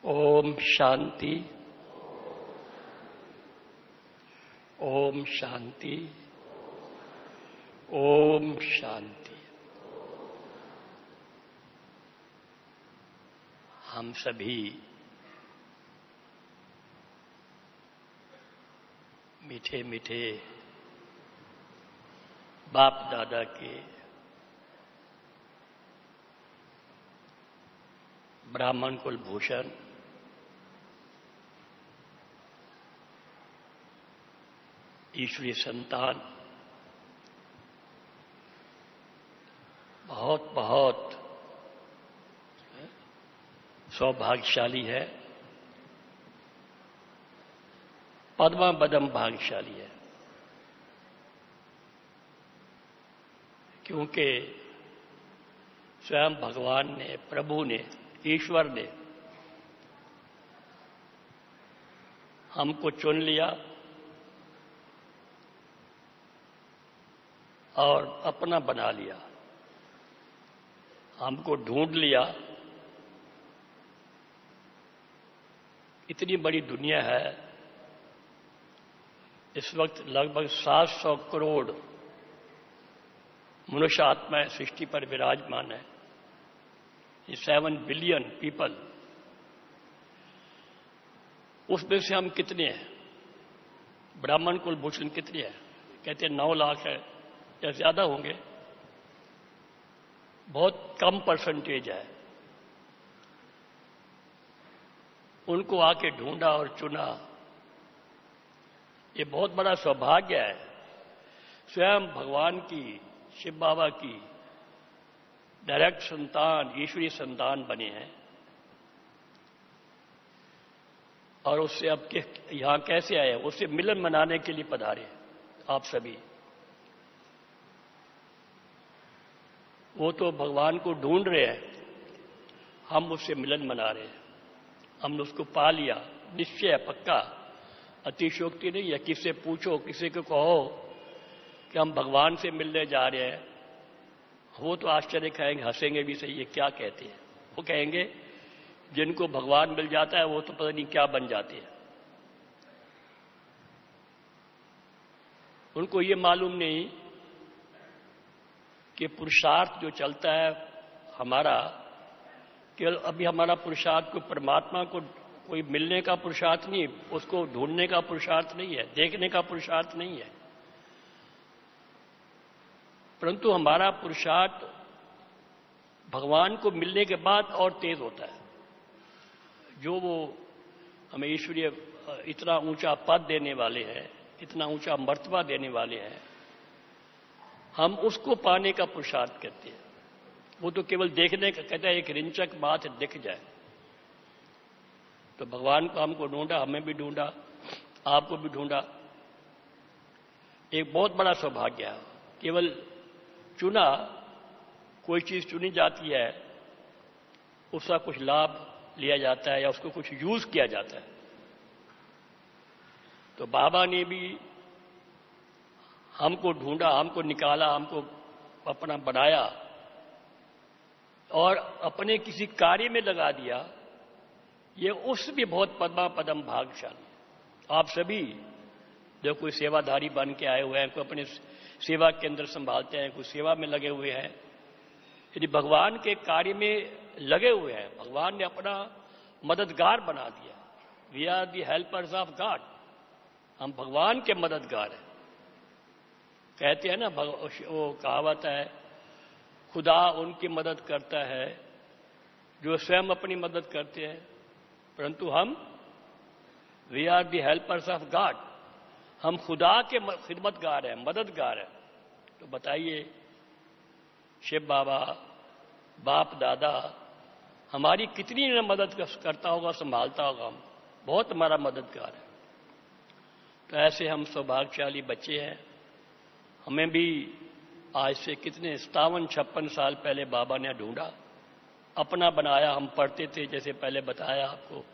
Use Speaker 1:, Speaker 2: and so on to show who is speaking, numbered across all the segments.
Speaker 1: ओम शांति। ओम शांति। ओम शांति। हम सभी मीठे मीठे बाप दादा के ब्राह्मण कुल भूषण ईश्वरीय संतान बहुत बहुत सौभाग्यशाली है, पद्मा पदम भाग्यशाली है, क्योंकि स्वयं भगवान ने, प्रभु ने, ईश्वर ने हमको चुन लिया और अपना बना लिया, हमको ढूंढ लिया। इतनी बड़ी दुनिया है, इस वक्त लगभग 700 करोड़ मनुष्य आत्माएं सृष्टि पर विराजमान है। 7 बिलियन पीपल, उसमें से हम कितने हैं? ब्राह्मण कुल भूषण कितने हैं? कहते हैं 9 लाख है या ज्यादा होंगे। बहुत कम परसेंटेज है। उनको आके ढूंढा और चुना, ये बहुत बड़ा सौभाग्य है। स्वयं भगवान की, शिव बाबा की डायरेक्ट संतान, ईश्वरीय संतान बने हैं। और उससे अब यहां कैसे आए? उससे मिलन मनाने के लिए पधारे आप सभी। वो तो भगवान को ढूंढ रहे हैं, हम उससे मिलन मना रहे हैं। हमने उसको पा लिया, निश्चय पक्का, अतिशयोक्ति नहीं है। किससे पूछो, किसी को कहो कि हम भगवान से मिलने जा रहे हैं, वो तो आश्चर्य खाएंगे, हंसेंगे भी सही, ये क्या कहते हैं। वो कहेंगे जिनको भगवान मिल जाता है वो तो पता नहीं क्या बन जाते हैं। उनको ये मालूम नहीं कि पुरुषार्थ जो चलता है हमारा, केवल अभी हमारा पुरुषार्थ को परमात्मा को कोई मिलने का पुरुषार्थ नहीं, उसको ढूंढने का पुरुषार्थ नहीं है, देखने का पुरुषार्थ नहीं है, परंतु हमारा पुरुषार्थ भगवान को मिलने के बाद और तेज होता है। जो वो हमें ईश्वरीय इतना ऊंचा पद देने वाले हैं, इतना ऊंचा मर्तबा देने वाले हैं, हम उसको पाने का पुरुषार्थ करते हैं। वो तो केवल देखने का, कहता है एक रिंचक बात है, दिख जाए। तो भगवान को हमको ढूंढा, हमें भी ढूंढा, आपको भी ढूंढा। एक बहुत बड़ा सौभाग्य है। केवल चुना, कोई चीज चुनी जाती है, उसका कुछ लाभ लिया जाता है या उसको कुछ यूज किया जाता है। तो बाबा ने भी हमको ढूंढा, हमको निकाला, हमको अपना बनाया और अपने किसी कार्य में लगा दिया। ये उस भी बहुत पद्मा पदम भाग्यशाली। आप सभी जो कोई सेवाधारी बन के आए हुए हैं, कोई अपने सेवा केंद्र संभालते हैं, कोई सेवा में लगे हुए हैं, यदि भगवान के कार्य में लगे हुए हैं, भगवान ने अपना मददगार बना दिया। We are the helpers of God, हम भगवान के मददगार हैं। कहते हैं ना, वो कहावत है, खुदा उनकी मदद करता है जो स्वयं अपनी मदद करते हैं, परंतु हम we are the helpers of God, हम खुदा के खिदमतगार हैं, मददगार हैं। तो बताइए, शिव बाबा, बाप दादा हमारी कितनी मदद करता होगा, संभालता होगा। हम बहुत हमारा मददगार है। तो ऐसे हम सौभाग्यशाली बच्चे हैं। हमें भी आज से कितने 57-56 साल पहले बाबा ने ढूंढा, अपना बनाया। हम पढ़ते थे, जैसे पहले बताया आपको,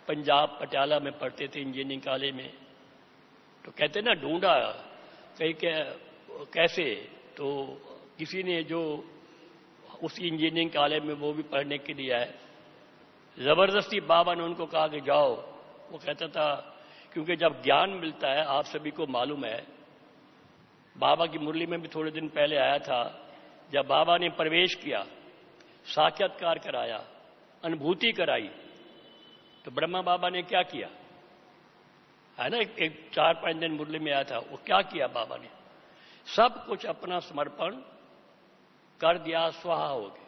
Speaker 1: पंजाब पटियाला में पढ़ते थे इंजीनियरिंग कॉलेज में। तो कहते ना ढूंढा कहीं कैसे, तो किसी ने जो उस इंजीनियरिंग कॉलेज में वो भी पढ़ने के लिए आए, जबरदस्ती बाबा ने उनको कहा कि जाओ। वो कहता था, क्योंकि जब ज्ञान मिलता है, आप सभी को मालूम है, बाबा की मुरली में भी थोड़े दिन पहले आया था, जब बाबा ने प्रवेश किया, साक्षात्कार कराया, अनुभूति कराई, तो ब्रह्मा बाबा ने क्या किया है ना, एक 4-5 दिन मुरली में आया था, वो क्या किया बाबा ने, सब कुछ अपना समर्पण कर दिया, स्वाहा हो गए,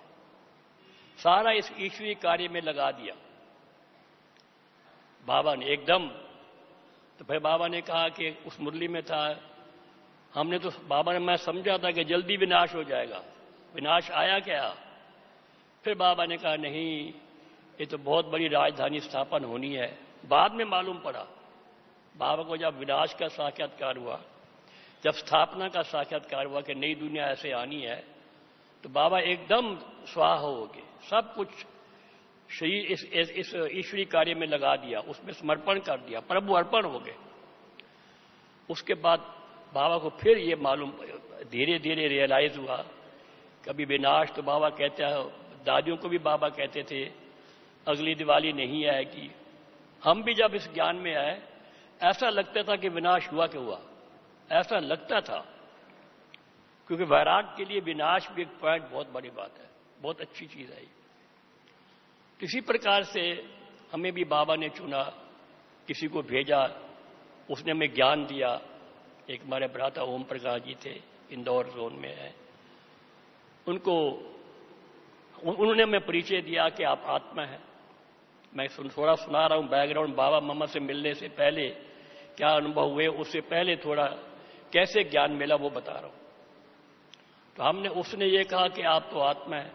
Speaker 1: सारा इस ईश्वरीय कार्य में लगा दिया बाबा ने एकदम। तो फिर बाबा ने कहा कि उस मुरली में था, हमने तो बाबा ने, मैं समझा था कि जल्दी विनाश हो जाएगा, विनाश आया क्या? फिर बाबा ने कहा नहीं, ये तो बहुत बड़ी राजधानी स्थापन होनी है। बाद में मालूम पड़ा बाबा को, जब विनाश का साक्षात्कार हुआ, जब स्थापना का साक्षात्कार हुआ कि नई दुनिया ऐसे आनी है, तो बाबा एकदम स्वाहा हो गए, सब कुछ शरीर इस ईश्वरीय कार्य में लगा दिया, उसमें समर्पण कर दिया, प्रभु अर्पण हो गए। उसके बाद बाबा को फिर ये मालूम, धीरे धीरे रियलाइज हुआ, कभी विनाश, तो बाबा कहते हैं, दादियों को भी बाबा कहते थे अगली दिवाली नहीं आएगी। हम भी जब इस ज्ञान में आए, ऐसा लगता था कि विनाश हुआ कि हुआ, ऐसा लगता था, क्योंकि वैराग के लिए विनाश भी एक पॉइंट बहुत बड़ी बात है, बहुत अच्छी चीज है। इसी प्रकार से हमें भी बाबा ने चुना, किसी को भेजा, उसने हमें ज्ञान दिया। एक हमारे भ्राता ओम प्रकाश जी थे, इंदौर जोन में है, उन्होंने हमें परिचय दिया कि आप आत्मा है। मैं थोड़ा सुना रहा हूं बैकग्राउंड, बाबा मम्मा से मिलने से पहले क्या अनुभव हुए, उससे पहले थोड़ा कैसे ज्ञान मिला वो बता रहा हूं। तो उसने ये कहा कि आप तो आत्मा है।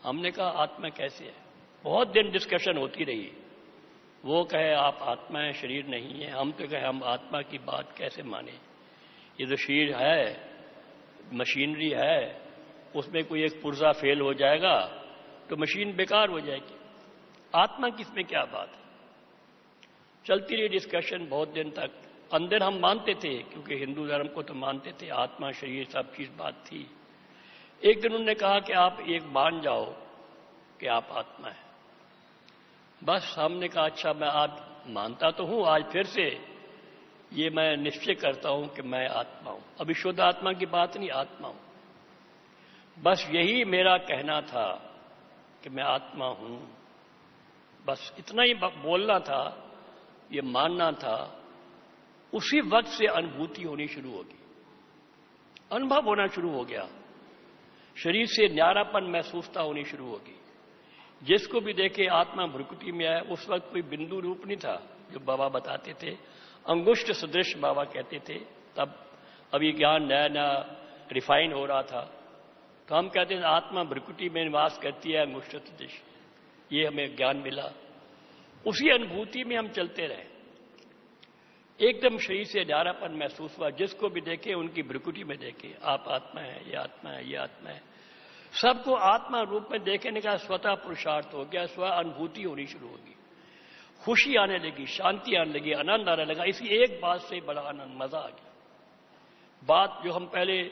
Speaker 1: हमने कहा आत्मा कैसे है? बहुत दिन डिस्कशन होती रही। वो कहे आप आत्मा है, शरीर नहीं है। हम तो कहे हम आत्मा की बात कैसे माने, ये जो शरीर है, मशीनरी है, उसमें कोई एक पुर्जा फेल हो जाएगा तो मशीन बेकार हो जाएगी, आत्मा की इसमें क्या बात है? चलती रही डिस्कशन बहुत दिन तक। अंदर हम मानते थे, क्योंकि हिंदू धर्म को तो मानते थे, आत्मा शरीर सब चीज बात थी। एक दिन उन्होंने कहा कि आप एक मान जाओ कि आप आत्मा है। बस हमने कहा अच्छा, मैं आज मानता तो हूं, आज फिर से ये मैं निश्चय करता हूं कि मैं आत्मा हूं। अभी शुद्ध आत्मा की बात नहीं, आत्मा हूं। बस यही मेरा कहना था कि मैं आत्मा हूं, बस इतना ही बोलना था, ये मानना था। उसी वक्त से अनुभूति होनी शुरू होगी, अनुभव होना शुरू हो गया, शरीर से न्यारापन महसूसता होनी शुरू होगी। जिसको भी देखे आत्मा भ्रुकुटी में आए, उस वक्त कोई बिंदु रूप नहीं था जो बाबा बताते थे, अंगुष्ठ सदृश बाबा कहते थे। तब अभी ज्ञान नया नया रिफाइन हो रहा था, तो हम कहते हैं आत्मा भ्रुकुटी में निवास करती है, अंगुष्ठ सदृश। ये हमें ज्ञान मिला, उसी अनुभूति में हम चलते रहे। एकदम शरीर से न्यारापन महसूस हुआ, जिसको भी देखे उनकी भ्रुकुटी में देखे आप आत्मा है, ये आत्मा है, ये आत्मा है। सबको आत्मा रूप में देखने का स्वतः पुरुषार्थ हो गया, स्व अनुभूति होनी शुरू होगी, खुशी आने लगी, शांति आने लगी, आनंद आने लगा। इसी एक बात से बड़ा आनंद, मजा आ गया। बात जो हम पहले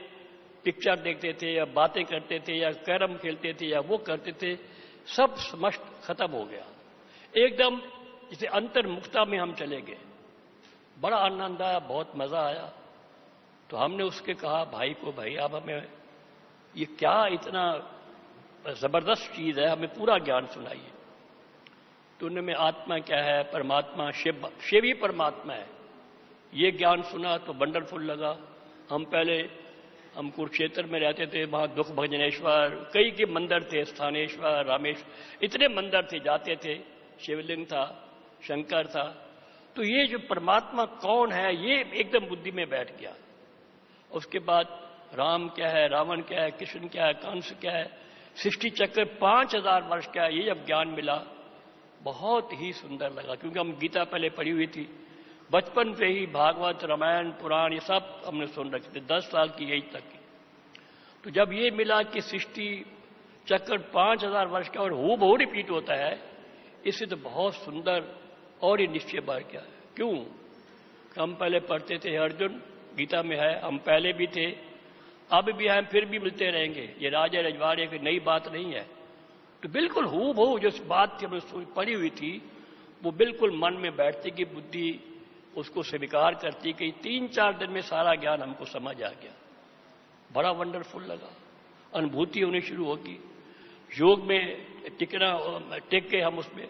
Speaker 1: पिक्चर देखते थे या बातें करते थे या कैरम खेलते थे या वो करते थे, सब समस्त खत्म हो गया। एकदम जैसे अंतर्मुखता में हम चले गए, बड़ा आनंद आया, बहुत मजा आया। तो हमने उसके कहा भाई को, भाई अब हमें ये क्या इतना जबरदस्त चीज है, हमें पूरा ज्ञान सुनाइए। तो उन्होंने आत्मा क्या है, परमात्मा शिव ही परमात्मा है, ये ज्ञान सुना तो वंडरफुल लगा। हम कुरुक्षेत्र में रहते थे, वहां दुख भजनेश्वर, कई के मंदिर थे, स्थानेश्वर, रामेश्वर, इतने मंदिर थे, जाते थे, शिवलिंग था, शंकर था। तो ये जो परमात्मा कौन है, ये एकदम बुद्धि में बैठ गया। उसके बाद राम क्या है, रावण क्या है, कृष्ण क्या है, कंस क्या है, सृष्टि चक्र 5000 वर्ष क्या है, ये जब ज्ञान मिला बहुत ही सुंदर लगा। क्योंकि हम गीता पहले पढ़ी हुई थी, बचपन से ही भागवत, रामायण, पुराण ये सब हमने सुन रखे थे, 10 साल की एज तक की। तो जब ये मिला कि सृष्टि चक्कर 5000 वर्ष का और हूबहू रिपीट होता है। इससे तो बहुत सुंदर और ये निश्चय बार क्या है। क्यों? हम पहले पढ़ते थे, अर्जुन गीता में है, हम पहले भी थे, अब भी हैं, फिर भी मिलते रहेंगे। ये राजा रजवाड़े की नई बात नहीं है। तो बिल्कुल हूबहू जो बात थी हमने पढ़ी हुई थी वो बिल्कुल मन में बैठती कि बुद्धि उसको स्वीकार करती कि 3-4 दिन में सारा ज्ञान हमको समझ आ गया। बड़ा वंडरफुल लगा, अनुभूति होनी शुरू होगी, योग में टिक के हम उसमें,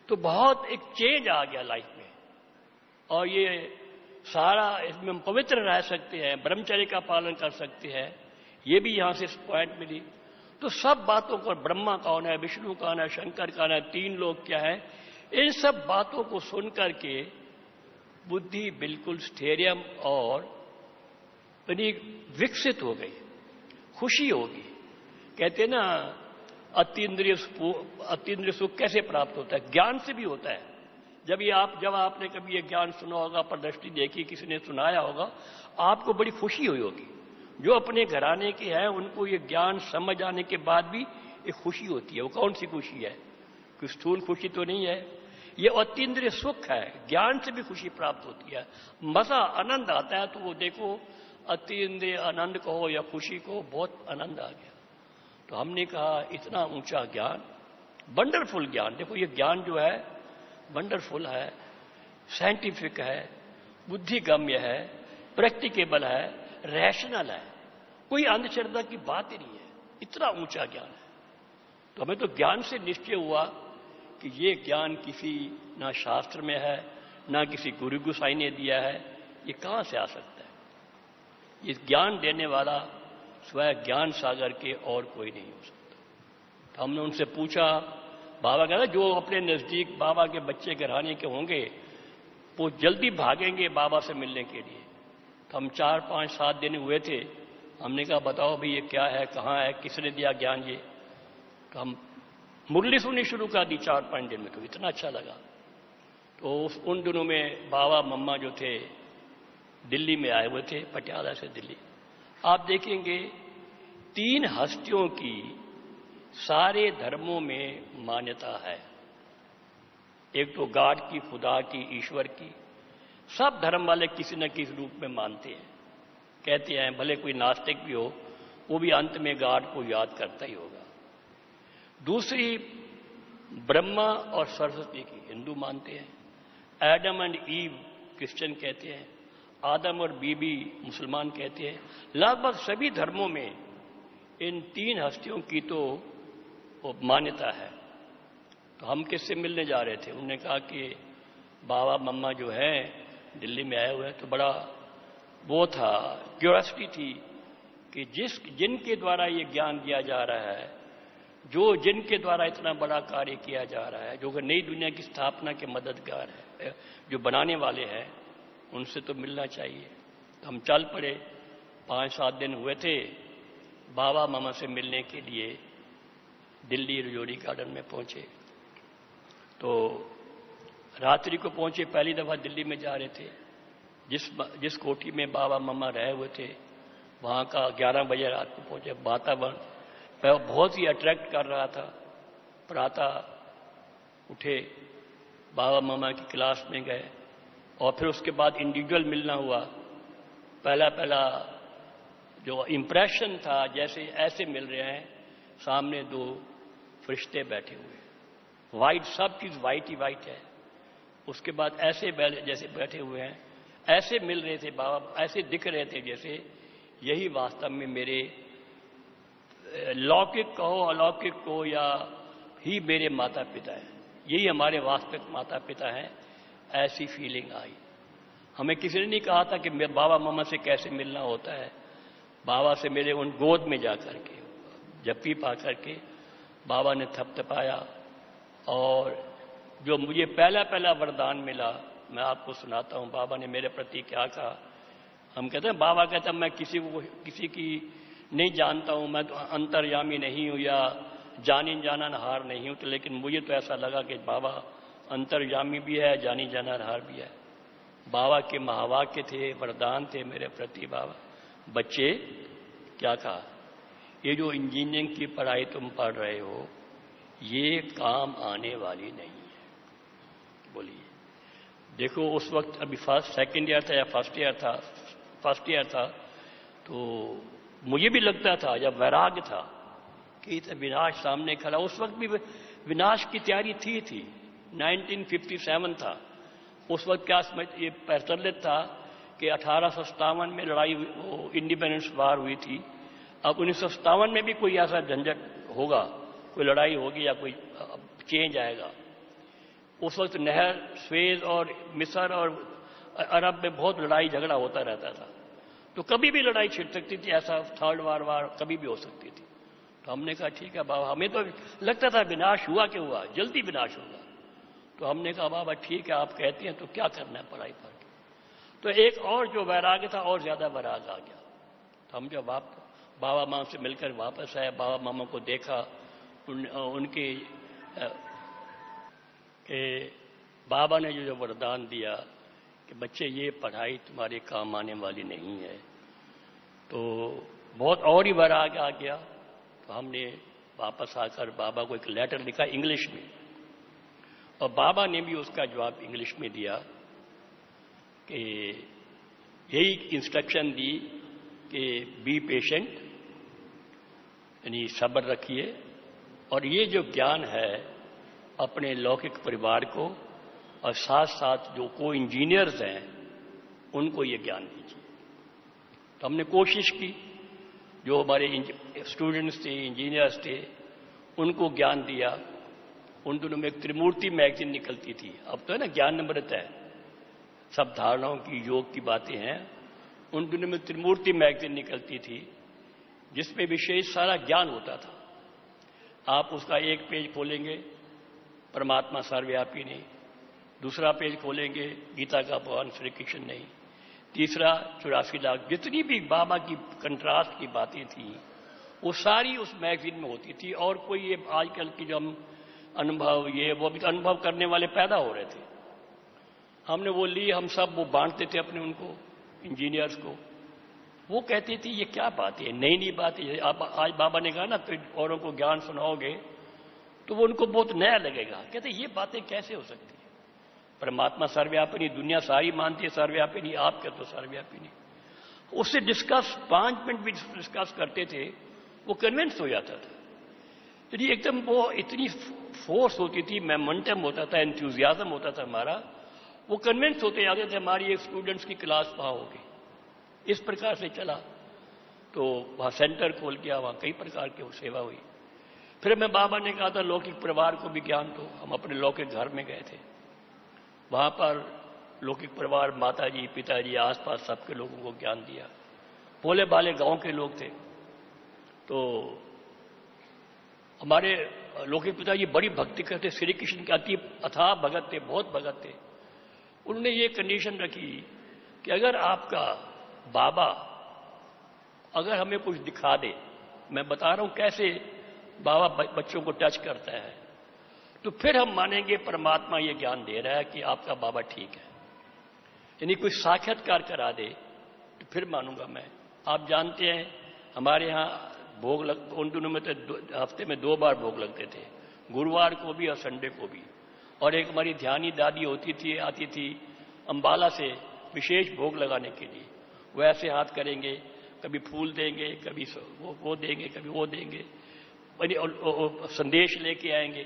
Speaker 1: तो बहुत एक चेंज आ गया लाइफ में। और ये सारा इसमें हम पवित्र रह सकते हैं, ब्रह्मचर्य का पालन कर सकते हैं, ये भी यहां से पॉइंट मिली। तो सब बातों को, ब्रह्मा कौन है, विष्णु कौन है, शंकर कौन है, 3 लोग क्या है, इन सब बातों को सुन करके बुद्धि बिल्कुल स्टेरियम और विकसित हो गई, खुशी होगी। कहते हैं ना अतीन्द्रिय सुख कैसे प्राप्त होता है? ज्ञान से भी होता है। जब आपने कभी ये ज्ञान सुना होगा, प्रदर्शनी देखी, किसी ने सुनाया होगा, आपको बड़ी खुशी हुई होगी। जो अपने घराने के हैं उनको ये ज्ञान समझ आने के बाद भी एक खुशी होती है। वो कौन सी खुशी है? कोई स्थूल खुशी तो नहीं है, ये अतीन्द्रिय सुख है। ज्ञान से भी खुशी प्राप्त होती है, मजा आनंद आता है। तो वो देखो, अतीन्द्रिय आनंद कहो या खुशी को, बहुत आनंद आ गया। तो हमने कहा इतना ऊंचा ज्ञान, वंडरफुल ज्ञान। देखो ये ज्ञान जो है वंडरफुल है, साइंटिफिक है, बुद्धिगम्य है, प्रैक्टिकेबल है, रैशनल है, कोई अंधश्रद्धा की बात ही नहीं है, इतना ऊंचा ज्ञान है। तो हमें तो ज्ञान से निश्चय हुआ कि ये ज्ञान किसी ना शास्त्र में है, ना किसी गुरु गोसाई ने दिया है, ये कहां से आ सकता है? ये ज्ञान देने वाला स्वयं ज्ञान सागर के और कोई नहीं हो सकता। तो हमने उनसे पूछा, बाबा कहता जो अपने नजदीक बाबा के बच्चे घराने के होंगे वो जल्दी भागेंगे बाबा से मिलने के लिए। तो हम 4, 5, 7 दिन हुए थे। हमने कहा बताओ भाई ये क्या है, कहाँ है, किसने दिया ज्ञान ये? तो हम मुरली सुननी शुरू कर दी 4-5 दिन में, तो इतना अच्छा लगा। तो उन दिनों में बाबा मम्मा जो थे दिल्ली में आए हुए थे, पटियाला से दिल्ली। आप देखेंगे 3 हस्तियों की सारे धर्मों में मान्यता है। एक तो गॉड की, खुदा की, ईश्वर की, सब धर्म वाले किसी न किसी रूप में मानते हैं। कहते हैं भले कोई नास्तिक भी हो वो भी अंत में गॉड को याद करता ही होगा। दूसरी ब्रह्मा और सरस्वती की हिंदू मानते हैं, एडम एंड ईव क्रिश्चियन कहते हैं, आदम और बीबी मुसलमान कहते हैं। लगभग सभी धर्मों में इन 3 हस्तियों की तो मान्यता है। तो हम किससे मिलने जा रहे थे? उन्होंने कहा कि बाबा मम्मा जो है दिल्ली में आए हुए हैं। तो बड़ा वो था, क्यूरियोसिटी थी कि जिनके द्वारा ये ज्ञान दिया जा रहा है, जिनके द्वारा इतना बड़ा कार्य किया जा रहा है, जो नई दुनिया की स्थापना के मददगार है, जो बनाने वाले हैं, उनसे तो मिलना चाहिए। तो हम चल पड़े, 5-7 दिन हुए थे। बाबा मामा से मिलने के लिए दिल्ली रजौरी गार्डन में पहुंचे। तो रात्रि को पहुंचे, पहली दफा दिल्ली में जा रहे थे। जिस कोठी में बाबा मामा रहे हुए थे वहां का 11 बजे रात को पहुंचे। वातावरण बहुत ही अट्रैक्ट कर रहा था। प्रातः उठे, बाबा मामा की क्लास में गए और फिर उसके बाद इंडिविजुअल मिलना हुआ। पहला जो इंप्रेशन था, जैसे ऐसे मिल रहे हैं, सामने 2 फरिश्ते बैठे हुए, वाइट, सब चीज वाइट ही वाइट है। उसके बाद ऐसे जैसे बैठे हुए हैं, ऐसे मिल रहे थे बाबा, ऐसे दिख रहे थे जैसे यही वास्तव में मेरे लौकिक कहो अलौकिक को या ही मेरे माता पिता हैं, यही हमारे वास्तविक माता पिता हैं। ऐसी फीलिंग आई। हमें किसी ने नहीं कहा था कि बाबा मामा से कैसे मिलना होता है। बाबा से मेरे उन गोद में जाकर के जप्पी पा करके बाबा ने थपथपाया। और जो मुझे पहला वरदान मिला मैं आपको सुनाता हूं। बाबा ने मेरे प्रति क्या कहा। हम कहते हैं, बाबा कहता है मैं किसी की नहीं जानता हूं, मैं तो अंतर्यामी नहीं हूं या जानी जाननहार नहीं हूं। तो लेकिन मुझे तो ऐसा लगा कि बाबा अंतर्यामी भी है, जानी जाननहार भी है। बाबा के महावाक्य थे, वरदान थे मेरे प्रति। बाबा, बच्चे क्या कहा, ये जो इंजीनियरिंग की पढ़ाई तुम पढ़ रहे हो ये काम आने वाली नहीं है। बोलिए, देखो उस वक्त अभी सेकंड ईयर था या फर्स्ट ईयर था, तो मुझे भी लगता था, जब वैराग्य था कि विनाश सामने खड़ा, उस वक्त भी विनाश की तैयारी थी 1957 था। उस वक्त क्या ये प्रचलित था कि 1857 में लड़ाई इंडिपेंडेंस वार हुई थी। अब 1957 में भी कोई ऐसा झंझट होगा, कोई लड़ाई होगी या कोई चेंज आएगा। उस वक्त नहर स्वेज और मिस्र और अरब में बहुत लड़ाई झगड़ा होता रहता था, तो कभी भी लड़ाई छिड़ सकती थी, ऐसा थर्ड वार कभी भी हो सकती थी। तो हमने कहा ठीक है बाबा, हमें तो लगता था विनाश हुआ कि हुआ, जल्दी विनाश होगा। तो हमने कहा बाबा ठीक है, आप कहते हैं तो क्या करना है पढ़ाई पर। तो एक और जो वैराग्य था और ज्यादा वैराग आ गया। तो हम जब बाबा मामा से मिलकर वापस आए, बाबा मामा को देखा, उनके बाबा ने जो वरदान दिया कि बच्चे ये पढ़ाई तुम्हारे काम आने वाली नहीं है, तो बहुत और ही वैराग आ गया। तो हमने वापस आकर बाबा को एक लेटर लिखा इंग्लिश में, और बाबा ने भी उसका जवाब इंग्लिश में दिया कि यही इंस्ट्रक्शन दी कि बी पेशेंट, यानी सब्र रखिए, और ये जो ज्ञान है अपने लौकिक परिवार को और साथ साथ जो को इंजीनियर्स हैं उनको ये ज्ञान दीजिए। तो हमने कोशिश की, जो हमारे स्टूडेंट्स थे, इंजीनियर्स थे, उनको ज्ञान दिया। उन दिनों में एक त्रिमूर्ति मैगजीन निकलती थी, अब तो है ना ज्ञानामृत है, सब धारणाओं की योग की बातें हैं। उन दिनों में त्रिमूर्ति मैगजीन निकलती थी जिसमें विशेष सारा ज्ञान होता था। आप उसका एक पेज खोलेंगे परमात्मा सर्वव्यापी नहीं, दूसरा पेज खोलेंगे गीता का भगवान श्री कृष्ण नहीं, तीसरा 84 लाख, जितनी भी बाबा की कंट्रास्ट की बातें थी वो सारी उस मैगजीन में होती थी। और कोई ये आजकल की जो हम अनुभव, ये वो भी तो अनुभव करने वाले पैदा हो रहे थे, हमने वो ली, हम सब वो बांटते थे अपने उनको इंजीनियर्स को। वो कहते थे ये क्या बात है, नई नई बात है। आप आज बाबा ने कहा ना तो औरों को ज्ञान सुनाओगे तो वो उनको बहुत नया लगेगा, कहते ये बातें कैसे हो सकती है, परमात्मा सर्वव्यापी, दुनिया सारी मानती है सर्वव्यापी नहीं, आप कहते हो सर्वव्यापी नहीं। उससे डिस्कस 5 मिनट भी डिस्कस करते थे, वो कन्विंस हो जाता था। तो एकदम वो इतनी फोर्स होती थी, मोमेंटम होता था, एंथुजियाज्म होता था हमारा, वो कन्विंस होते जाते थे हमारी एक स्टूडेंट्स की क्लास वहां होगी। इस प्रकार से चला, तो वहां सेंटर खोल गया, वहां कई प्रकार की सेवा हुई। फिर मैं बाबा ने कहा था लौकिक परिवार को भी ज्ञान दो। हम अपने लौकिक घर में गए थे, वहां पर लौकिक परिवार, माताजी पिताजी आसपास सबके लोगों को ज्ञान दिया। भोले भाले गांव के लोग थे, तो हमारे लौकिक पिताजी बड़ी भक्ति करते, श्री कृष्ण के अति अथाह भगत थे, बहुत भगत थे। उन्होंने ये कंडीशन रखी कि अगर आपका बाबा अगर हमें कुछ दिखा दे, मैं बता रहा हूं कैसे बाबा बच्चों को टच करता है, तो फिर हम मानेंगे परमात्मा ये ज्ञान दे रहा है कि आपका बाबा ठीक है। यानी कोई साक्षात्कार करा दे तो फिर मानूंगा मैं। आप जानते हैं हमारे यहां भोग उन दिनों में तो हफ्ते में 2 बार भोग लगते थे, गुरुवार को भी और संडे को भी। और एक हमारी ध्यानी दादी होती थी, आती थी अंबाला से विशेष भोग लगाने के लिए। वो ऐसे हाथ करेंगे, कभी फूल देंगे, कभी वो देंगे, कभी वो देंगे, संदेश लेके आएंगे।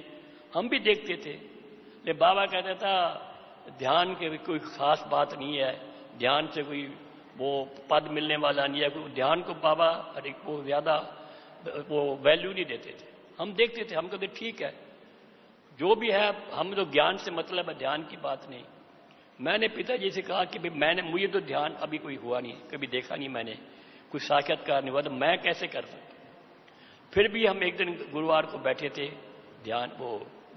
Speaker 1: हम भी देखते थे, लेकिन बाबा कहता था ध्यान के कोई खास बात नहीं है, ध्यान से कोई वो पद मिलने वाला नहीं है। कोई ध्यान को बाबा को ज्यादा वो वैल्यू नहीं देते थे। हम देखते थे, हम कहते ठीक है जो भी है, हम तो ज्ञान से मतलब है, ध्यान की बात नहीं। मैंने पिताजी से कहा कि भाई मुझे तो ध्यान अभी कोई हुआ नहीं, कभी देखा नहीं मैंने, कोई साक्षात्कार नहीं हुआ, तो मैं कैसे कर सकता। फिर भी हम एक दिन गुरुवार को बैठे थे, ध्यान वो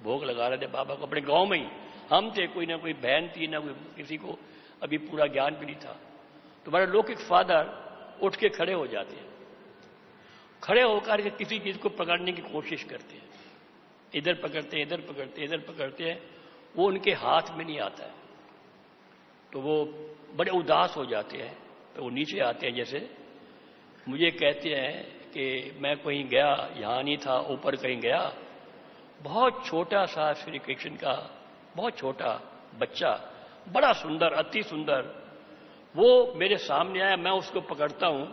Speaker 1: भोग लगा रहे थे बाबा को, अपने गांव में ही हम थे, कोई ना कोई बहन थी, ना कोई किसी को अभी पूरा ज्ञान भी नहीं था। तो हमारे लौकिक फादर उठ के खड़े हो जाते हैं, खड़े होकर किसी चीज को पकड़ने की कोशिश करते हैं, इधर पकड़ते हैं, इधर पकड़ते हैं, इधर पकड़ते हैं, वो उनके हाथ में नहीं आता है। तो वो बड़े उदास हो जाते हैं, तो वो नीचे आते हैं, जैसे मुझे कहते हैं कि मैं कहीं गया, यहाँ नहीं था, ऊपर कहीं गया, बहुत छोटा सा श्री कृष्ण का बहुत छोटा बच्चा, बड़ा सुंदर, अति सुंदर, वो मेरे सामने आया। मैं उसको पकड़ता हूं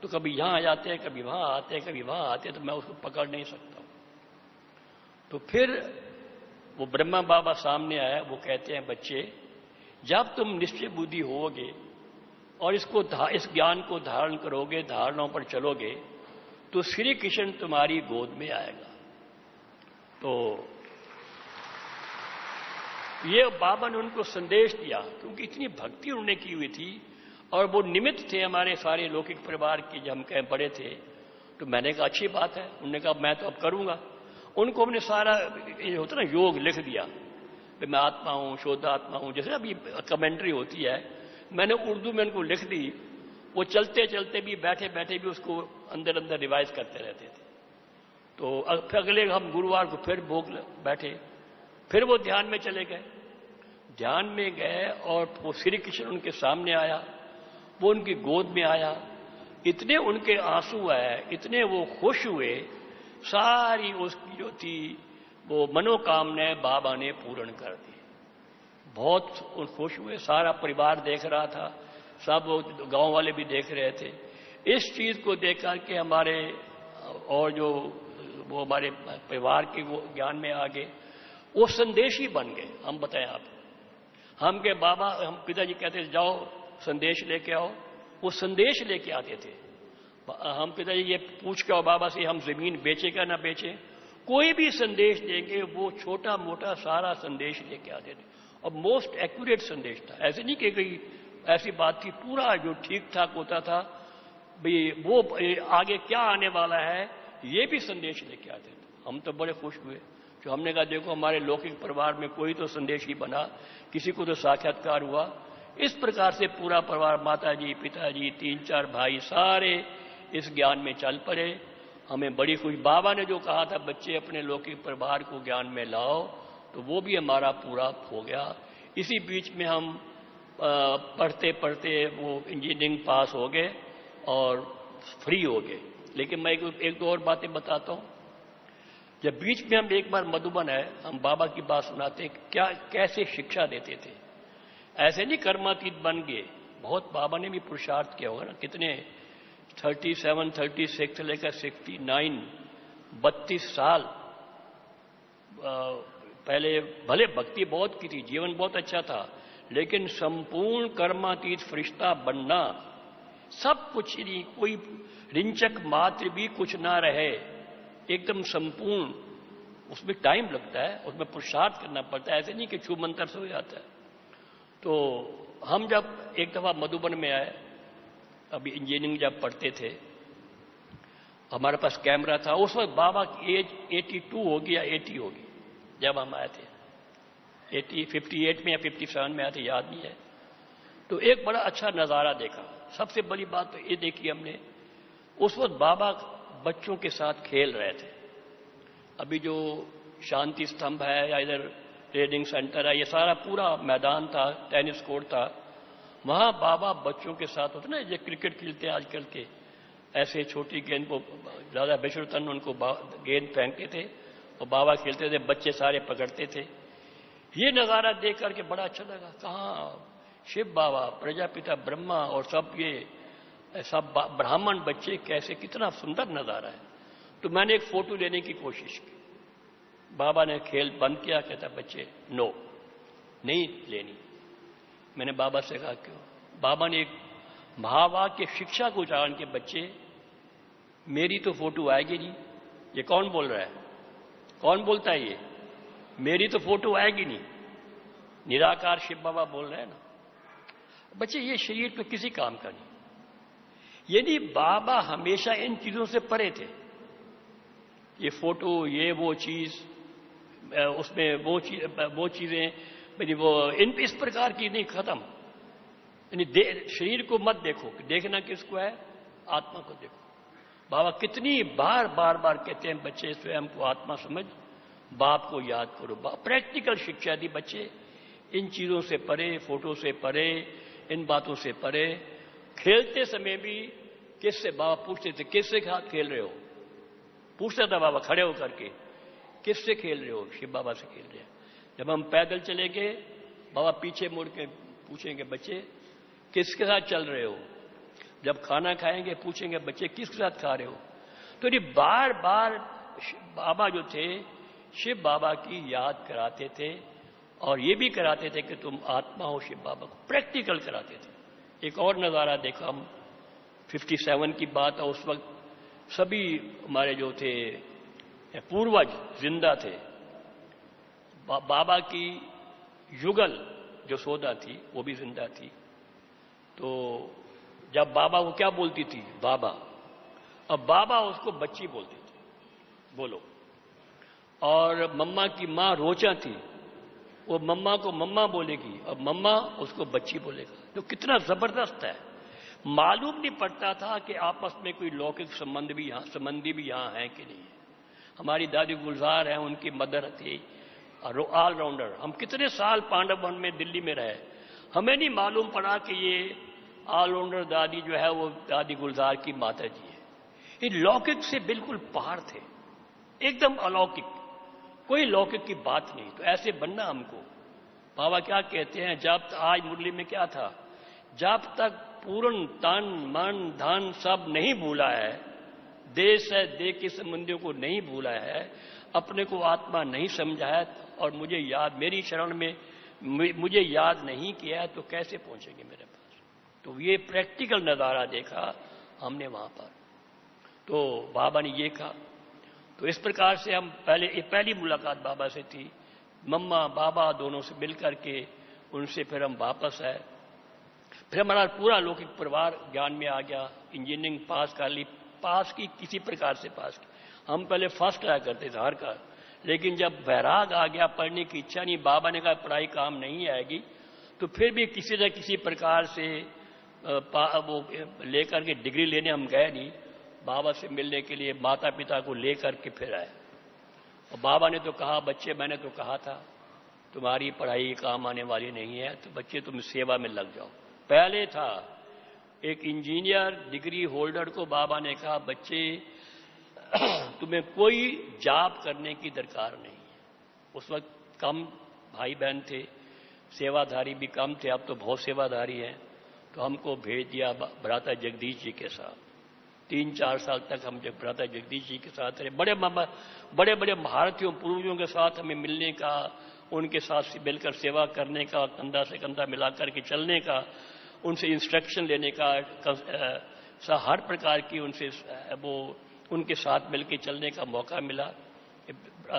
Speaker 1: तो कभी यहां आ जाते हैं, कभी वहां आते हैं, कभी वहां आते हैं, तो मैं उसको पकड़ नहीं सकता। तो फिर वो ब्रह्मा बाबा सामने आया, वो कहते हैं, बच्चे जब तुम निश्चय बुद्धि होगे और इस ज्ञान को धारण करोगे, धारणाओं पर चलोगे, तो श्री कृष्ण तुम्हारी गोद में आएगा। तो ये बाबा ने उनको संदेश दिया, क्योंकि इतनी भक्ति उन्होंने की हुई थी और वो निमित्त थे हमारे सारे लौकिक परिवार के, जब हम कहीं बड़े थे। तो मैंने कहा अच्छी बात है, उन्होंने कहा मैं तो अब करूंगा। उनको हमने सारा ये होता ना योग लिख दिया, मैं आत्मा हूं, शुद्ध आत्मा हूं, जैसे अभी कमेंट्री होती है, मैंने उर्दू में उनको लिख दी। वो चलते चलते भी, बैठे बैठे भी उसको अंदर अंदर रिवाइज करते रहते थे। तो अगले हम गुरुवार को फिर भोग बैठे, फिर वो ध्यान में चले गए। ध्यान में गए और वो श्री कृष्ण उनके सामने आया, वो उनकी गोद में आया। इतने उनके आंसू आए, इतने वो खुश हुए, सारी उसकी जो थी वो मनोकामनाएं बाबा ने पूर्ण कर दी। बहुत खुश हुए, सारा परिवार देख रहा था, सब गांव वाले भी देख रहे थे। इस चीज को देख करके हमारे और जो वो हमारे परिवार के वो ज्ञान में आ गए, वो संदेश ही बन गए। हम बताएं आप, हम के बाबा, हम पिताजी कहते थे जाओ संदेश लेके आओ, वो संदेश लेके आते थे। हम पिताजी ये पूछ के आओ बाबा से हम जमीन बेचेगा ना बेचे, कोई भी संदेश देंगे वो छोटा मोटा सारा संदेश लेके आते थे और मोस्ट एक्यूरेट संदेश था। ऐसे नहीं कि कोई ऐसी बात थी, पूरा जो ठीक ठाक होता था भाई वो आगे क्या आने वाला है ये भी संदेश लेके आते थे। हम तो बड़े खुश हुए, जो हमने कहा देखो हमारे लौकिक परिवार में कोई तो संदेश ही बना, किसी को तो साक्षात्कार हुआ। इस प्रकार से पूरा परिवार, माताजी, पिताजी, 3-4 भाई, सारे इस ज्ञान में चल पड़े। हमें बड़ी खुशी, बाबा ने जो कहा था बच्चे अपने लौकिक परिवार को ज्ञान में लाओ, तो वो भी हमारा पूरा हो गया। इसी बीच में हम पढ़ते पढ़ते वो इंजीनियरिंग पास हो गए और फ्री हो गए। लेकिन मैं एक दो और बातें बताता हूं। जब बीच में हम एक बार मधुबन है, हम बाबा की बात सुनाते, क्या कैसे शिक्षा देते थे। ऐसे नहीं कर्मातीत बन गए, बहुत बाबा ने भी पुरुषार्थ किया होगा ना, कितने 37, 36 से लेकर 69, 32 साल पहले भले भक्ति बहुत की थी, जीवन बहुत अच्छा था, लेकिन संपूर्ण कर्मातीत फरिश्ता बनना, सब कुछ नहीं, कोई रिंचक मात्र भी कुछ ना रहे, एकदम संपूर्ण, उसमें टाइम लगता है, उसमें पुरुषार्थ करना पड़ता है। ऐसे नहीं कि छू मंतर से हो जाता है। तो हम जब एक दफा मधुबन में आए, अभी इंजीनियरिंग जब पढ़ते थे, हमारे पास कैमरा था। उस वक्त बाबा की एज 82 होगी या 80 होगी जब हम आए थे, 58 में या 57 में आए थे, याद नहीं है। तो एक बड़ा अच्छा नजारा देखा। सबसे बड़ी बात तो ये देखी हमने, उस वक्त बाबा बच्चों के साथ खेल रहे थे। अभी जो शांति स्तंभ है या इधर ट्रेनिंग सेंटर है, ये सारा पूरा मैदान था, टेनिस कोर्ट था, वहां बाबा बच्चों के साथ होते ना, ये क्रिकेट खेलते हैं आजकल के, ऐसे छोटी गेंद को ज्यादा बेशुरतन उनको गेंद फेंकते थे और बाबा खेलते थे, बच्चे सारे पकड़ते थे। ये नजारा देख करके बड़ा अच्छा लगा। कहाँ शिव बाबा, प्रजापिता ब्रह्मा और सब ये सब ब्राह्मण बच्चे, कैसे कितना सुंदर नजारा है। तो मैंने एक फोटो लेने की कोशिश की, बाबा ने खेल बंद किया, कहता बच्चे नो, नहीं लेनी। मैंने बाबा से कहा क्यों? बाबा ने एक महावाक्य शिक्षा को उच्चारण के, बच्चे मेरी तो फोटो आएगी नहीं। ये कौन बोल रहा है? कौन बोलता है ये? मेरी तो फोटो आएगी नहीं। निराकार शिव बाबा बोल रहे हैं ना। बच्चे ये शरीर तो किसी काम का नहीं। यानी बाबा हमेशा इन चीजों से परे थे। ये फोटो, ये वो चीज, उसमें वो चीजें, वो इन इस प्रकार की नहीं, खत्म। यानी शरीर को मत देखो, देखना किसको है? आत्मा को देखो। बाबा कितनी बार बार बार कहते हैं, बच्चे स्वयं को आत्मा समझ, बाप को याद करो। प्रैक्टिकल शिक्षा दी, बच्चे इन चीजों से परे, फोटो से परे, इन बातों से परे। खेलते समय भी किससे? बाबा पूछते थे किससे खेल रहे हो? पूछता था बाबा खड़े होकर के, किससे खेल रहे हो? शिव बाबा से खेल रहे हैं। जब हम पैदल चले गए, बाबा पीछे मुड़ के पूछेंगे बच्चे किसके साथ चल रहे हो? जब खाना खाएंगे पूछेंगे बच्चे किसके साथ खा रहे हो? तो ये बार बार बाबा जो थे शिव बाबा की याद कराते थे, और ये भी कराते थे कि तुम आत्मा हो शिव बाबा को, प्रैक्टिकल कराते थे। एक और नज़ारा देखा हम, 57 की बात है, उस वक्त सभी हमारे जो थे पूर्वज जिंदा थे। बाबा की युगल जो सोदा थी वो भी जिंदा थी। तो जब बाबा वो क्या बोलती थी? बाबा। अब बाबा उसको बच्ची बोलती थी, बोलो। और मम्मा की माँ रोचा थी, वो मम्मा को मम्मा बोलेगी और मम्मा उसको बच्ची बोलेगा। तो कितना जबरदस्त है। मालूम नहीं पड़ता था कि आपस में कोई लौकिक संबंधी भी यहाँ है कि नहीं है। हमारी दादी गुलजार हैं, उनकी मदर थी ऑलराउंडर। हम कितने साल पांडव वन में दिल्ली में रहे, हमें नहीं मालूम पड़ा कि ये ऑलराउंडर दादी जो है वो दादी गुलजार की माता जी है। ये लौकिक से बिल्कुल पार थे, एकदम अलौकिक, कोई लौकिक की बात नहीं। तो ऐसे बनना हमको। बाबा क्या कहते हैं, जब आज मुरली में क्या था, जब तक पूर्ण तन मन धन सब नहीं भूला है, देश है देश के संबंधियों को नहीं भूला है, अपने को आत्मा नहीं समझा है, और मुझे याद मेरी शरण में मुझे याद नहीं किया है, तो कैसे पहुंचेंगे मेरे पास? तो ये प्रैक्टिकल नज़ारा देखा हमने वहां पर। तो बाबा ने ये कहा। तो इस प्रकार से हम पहली मुलाकात बाबा से थी। मम्मा बाबा दोनों से मिल करके उनसे फिर हम वापस आए। फिर हमारा पूरा लौकिक परिवार ज्ञान में आ गया। इंजीनियरिंग पास कर ली, पास की किसी प्रकार से पास की। हम पहले फर्स्ट आया करते थे हर का, लेकिन जब वैराग आ गया, पढ़ने की इच्छा नहीं, बाबा ने कहा पढ़ाई काम नहीं आएगी, तो फिर भी किसी न किसी प्रकार से वो लेकर के डिग्री लेने हम गए नहीं। बाबा से मिलने के लिए माता पिता को लेकर के फिर आए। और बाबा ने तो कहा, बच्चे मैंने तो कहा था तुम्हारी पढ़ाई काम आने वाली नहीं है, तो बच्चे तुम सेवा में लग जाओ। पहले था एक इंजीनियर डिग्री होल्डर को बाबा ने कहा, बच्चे तुम्हें कोई जॉब करने की दरकार नहीं है। उस वक्त कम भाई बहन थे, सेवाधारी भी कम थे, अब तो बहुत सेवाधारी हैं। तो हमको भेज दिया भ्राता जगदीश जी के साथ। 3-4 साल तक हम जब भ्राता जगदीश जी के साथ रहे। बड़े बड़े महारथियों पूर्वजों के साथ हमें मिलने का, उनके साथ मिलकर सेवा करने का, कंधा से कंधा मिलाकर के चलने का, उनसे इंस्ट्रक्शन लेने का, हर प्रकार की उनसे वो उनके साथ मिलकर चलने का मौका मिला।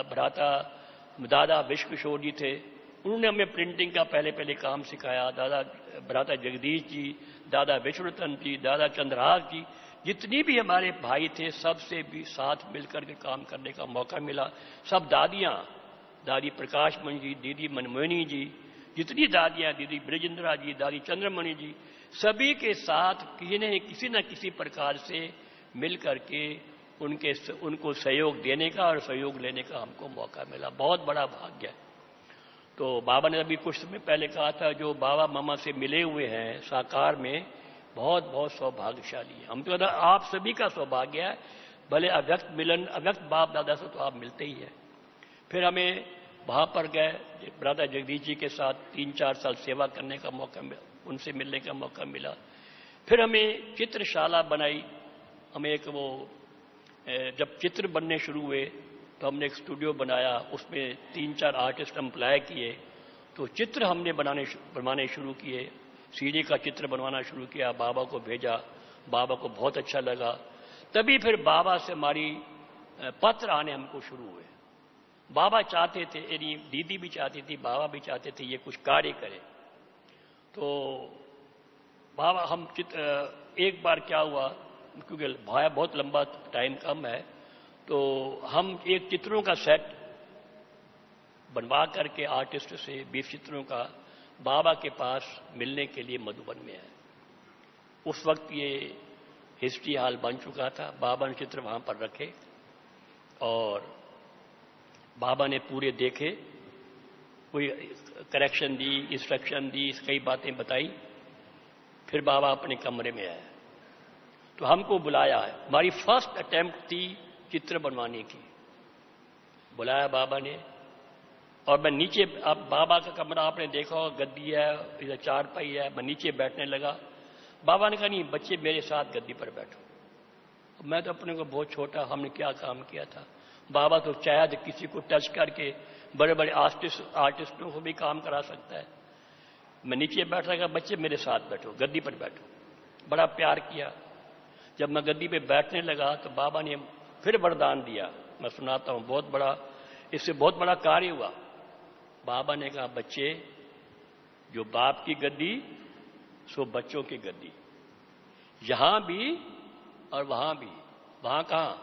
Speaker 1: भ्राता दादा विश्व किशोर जी थे, उन्होंने हमें प्रिंटिंग का पहले काम सिखाया। दादा भ्राता जगदीश जी, दादा विश्वरतन जी, दादा चंद्रहास जी, जितनी भी हमारे भाई थे सबसे भी साथ मिलकर के काम करने का मौका मिला। सब दादियां, दादी प्रकाशमणि जी, दीदी मनमोहिनी जी, जितनी दादियां, दीदी ब्रजेंद्रा जी, दादी चंद्रमणि जी, सभी के साथ किसी न किसी प्रकार से मिल करके उनको सहयोग देने का और सहयोग लेने का हमको मौका मिला। बहुत बड़ा भाग्य है। तो बाबा ने अभी कुछ समय पहले कहा था, जो बाबा मामा से मिले हुए हैं साकार में, बहुत बहुत सौभाग्यशाली है। हम तो आप सभी का सौभाग्य है, भले अव्यक्त मिलन, अव्यक्त बाप दादा से तो आप मिलते ही है। फिर हमें वहां पर गए, भ्राता जगदीश जी के साथ 3-4 साल सेवा करने का मौका मिला, उनसे मिलने का मौका मिला। फिर हमें चित्रशाला बनाई। हमें एक वो जब चित्र बनने शुरू हुए तो हमने एक स्टूडियो बनाया, उसमें 3-4 आर्टिस्ट अम्प्लॉय किए। तो चित्र हमने बनवाने शुरू किए, सीढ़ी का चित्र बनवाना शुरू किया, बाबा को भेजा, बाबा को बहुत अच्छा लगा। तभी फिर बाबा से हमारी पत्र आने हमको शुरू हुए। बाबा चाहते थे, यानी दीदी भी चाहती थी, बाबा भी चाहते थे ये कुछ कार्य करें। तो बाबा हम एक बार क्या हुआ, क्योंकि भाया बहुत लंबा टाइम कम है, तो हम एक चित्रों का सेट बनवा करके आर्टिस्ट से 20 चित्रों का बाबा के पास मिलने के लिए मधुबन में आए। उस वक्त ये हिस्ट्री हॉल बन चुका था। बाबा ने चित्र वहां पर रखे और बाबा ने पूरे देखे, कोई करेक्शन दी, इंस्ट्रक्शन दी, कई बातें बताई। फिर बाबा अपने कमरे में आए। तो हमको बुलाया है। हमारी फर्स्ट अटेम्प्ट थी चित्र बनवाने की। बुलाया बाबा ने, और मैं नीचे, अब बाबा का कमरा आपने देखा हो, गद्दी है, इधर चारपाई है, मैं नीचे बैठने लगा। बाबा ने कहा नहीं बच्चे मेरे साथ गद्दी पर बैठो। मैं तो अपने को बहुत छोटा, हमने क्या काम किया था। बाबा तो चाहे तो किसी को टच करके बड़े बड़े आर्टिस्टों को भी काम करा सकता है। मैं नीचे बैठा, कहा बच्चे मेरे साथ बैठो, गद्दी पर बैठो। बड़ा प्यार किया। जब मैं गद्दी पे बैठने लगा तो बाबा ने फिर वरदान दिया, मैं सुनाता हूं, बहुत बड़ा, इससे बहुत बड़ा कार्य हुआ। बाबा ने कहा बच्चे, जो बाप की गद्दी सो बच्चों की गद्दी, यहां भी और वहां भी। वहां कहां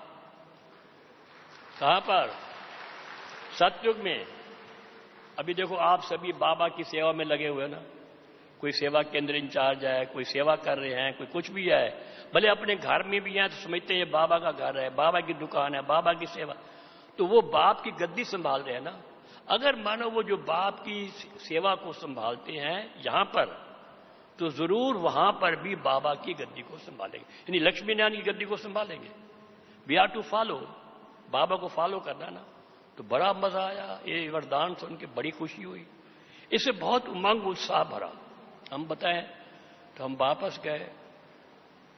Speaker 1: पर? सतयुग में। अभी देखो आप सभी बाबा की सेवा में लगे हुए ना, कोई सेवा केंद्र इंचार्ज है, कोई सेवा कर रहे हैं, कोई कुछ भी है, भले अपने घर में भी हैं तो समझते हैं बाबा का घर है, बाबा की दुकान है, बाबा की सेवा, तो वो बाप की गद्दी संभाल रहे हैं ना। अगर मानो वो जो बाप की सेवा को संभालते हैं यहां पर, तो जरूर वहां पर भी बाबा की गद्दी को संभालेंगे, यानी लक्ष्मी नारायण की गद्दी को संभालेंगे। वी आर टू फॉलो, बाबा को फॉलो करना ना। तो बड़ा मजा आया, ये वरदान सुन के बड़ी खुशी हुई, इससे बहुत उमंग उत्साह भरा। हम बताएं तो हम वापस गए,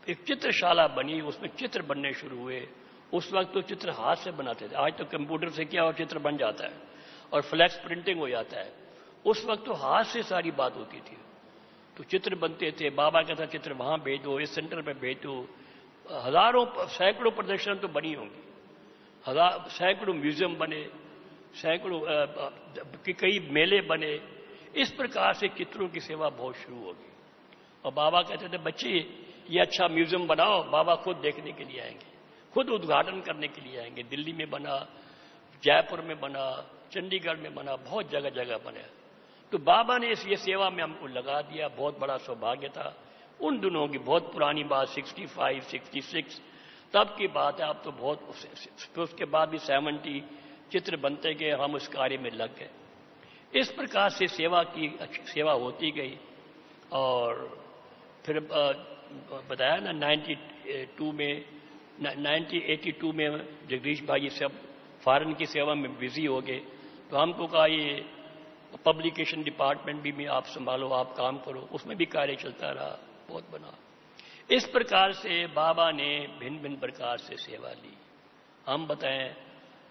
Speaker 1: एक चित्रशाला बनी, उसमें चित्र बनने शुरू हुए। उस वक्त तो चित्र हाथ से बनाते थे, आज तो कंप्यूटर से क्या और चित्र बन जाता है और फ्लैक्स प्रिंटिंग हो जाता है। उस वक्त तो हाथ से सारी बात होती थी। तो चित्र बनते थे, बाबा कहता चित्र वहां भेज दो, इस सेंटर पे भेज दो। हजारों सैकड़ों प्रदर्शन तो बनी होंगी, सैकड़ों म्यूजियम बने, सैकड़ों कई मेले बने। इस प्रकार से चित्रों की सेवा बहुत शुरू होगी। और बाबा कहते थे बच्चे ये अच्छा म्यूजियम बनाओ, बाबा खुद देखने के लिए आएंगे, खुद उद्घाटन करने के लिए आएंगे। दिल्ली में बना, जयपुर में बना, चंडीगढ़ में बना, बहुत जगह जगह बने। तो बाबा ने ये सेवा में हमको लगा दिया, बहुत बड़ा सौभाग्य था। उन दिनों की बहुत पुरानी बात, 65, 66 तब की बात है। अब तो बहुत, फिर उसके बाद भी 70 चित्र बनते गए, हम उस कार्य में लग गए। इस प्रकार से सेवा होती गई। और फिर बताया ना 1982 में जगदीश भाई सब फॉरेन की सेवा में बिजी हो गए, तो हमको कहा ये पब्लिकेशन डिपार्टमेंट भी आप संभालो, आप काम करो। उसमें भी कार्य चलता रहा, बहुत बना। इस प्रकार से बाबा ने भिन्न भिन्न प्रकार से सेवा ली। हम बताएं,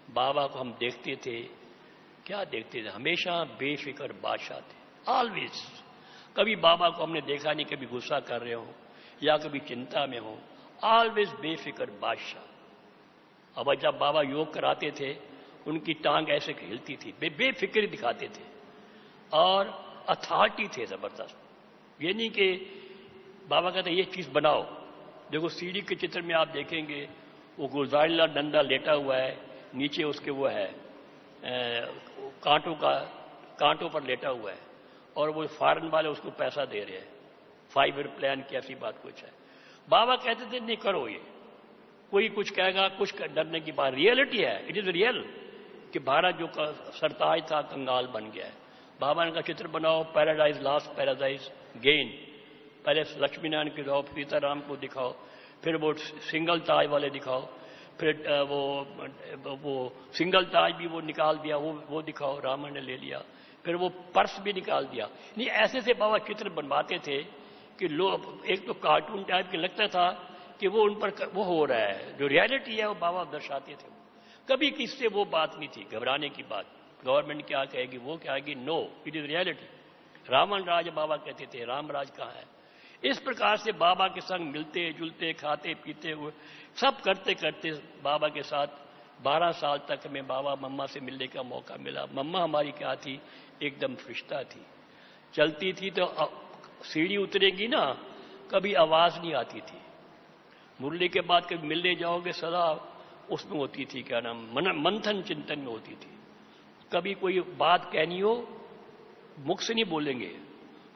Speaker 1: बाबा को हम देखते थे, क्या देखते थे, हमेशा बेफिक्र बादशाह थे, ऑलवेज। कभी बाबा को हमने देखा नहीं कभी गुस्सा कर रहे हो या कभी चिंता में हो, ऑलवेज बेफिक्र बादशाह। अब जब बाबा योग कराते थे, उनकी टांग ऐसे हिलती थी, बेफिक्र दिखाते थे और अथॉरिटी थे जबरदस्त। ये नहीं कि बाबा कहते ये चीज बनाओ। देखो सीढ़ी के चित्र में आप देखेंगे, वो गुलजारीलाल नंदा लेटा हुआ है, नीचे उसके वो है कांटों पर लेटा हुआ है, और वो फॉरेन वाले उसको पैसा दे रहे हैं, 5 ईयर प्लान की ऐसी बात कुछ है। बाबा कहते थे नहीं करो ये, कोई कुछ कहेगा, कुछ डरने की बात, रियलिटी है, इट इज रियल कि भारत जो सरताज था कंगाल बन गया है। बाबा ने कहा चित्र बनाओ, पैराडाइज लास्ट, पैराडाइज गेन। पहले लक्ष्मी नारायण की दिखाओ, सीताराम को दिखाओ, फिर वो सिंगल ताज वाले दिखाओ, फिर वो सिंगल ताज भी वो निकाल दिया, वो दिखाओ, रावण ने ले लिया, फिर वो पर्स भी निकाल दिया। नहीं ऐसे से बाबा चित्र बनवाते थे कि लोग, एक तो कार्टून टाइप के लगता था कि वो उन पर वो हो रहा है, जो रियलिटी है वो बाबा दर्शाते थे। कभी किससे वो बात नहीं थी घबराने की बात, गवर्नमेंट क्या कहेगी, वो कहेगी, no it is reality. Ravan राज बाबा कहते थे, राम राज कहाँ है। इस प्रकार से बाबा के संग मिलते जुलते, खाते पीते हुए, सब करते करते बाबा के साथ 12 साल तक हमें बाबा मम्मा से मिलने का मौका मिला। मम्मा हमारी क्या थी, एकदम फरिश्ता थी, चलती थी तो सीढ़ी उतरेगी ना, कभी आवाज नहीं आती थी। मुरली के बाद कभी मिलने जाओगे, सदा उसमें होती थी, क्या नाम, मंथन चिंतन में होती थी। कभी कोई बात कहनी हो, मुख से नहीं बोलेंगे,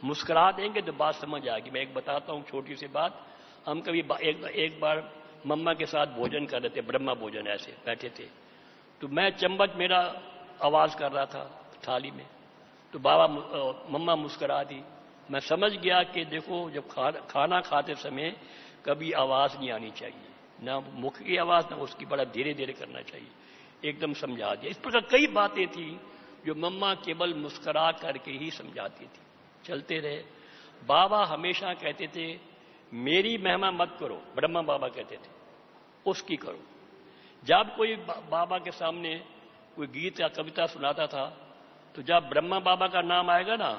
Speaker 1: मुस्कुरा देंगे तो बात समझ आएगी। मैं एक बताता हूं छोटी सी बात। हम कभी एक बार मम्मा के साथ भोजन कर रहे थे, ब्रह्मा भोजन, ऐसे बैठे थे, तो मैं चम्मच मेरा आवाज कर रहा था थाली में, तो मम्मा मुस्कुरा दी। मैं समझ गया कि देखो जब खाना खाते समय कभी आवाज नहीं आनी चाहिए, ना मुख की आवाज ना उसकी, बड़ा धीरे धीरे करना चाहिए, एकदम समझा दिया। इस प्रकार कई बातें थी जो मम्मा केवल मुस्कुरा करके ही समझाती थी। चलते रहे। बाबा हमेशा कहते थे मेरी महिमा मत करो, ब्रह्मा बाबा कहते थे, उसकी करो। जब कोई बाबा के सामने कोई गीत या कविता सुनाता था तो जब ब्रह्मा बाबा का नाम आएगा ना,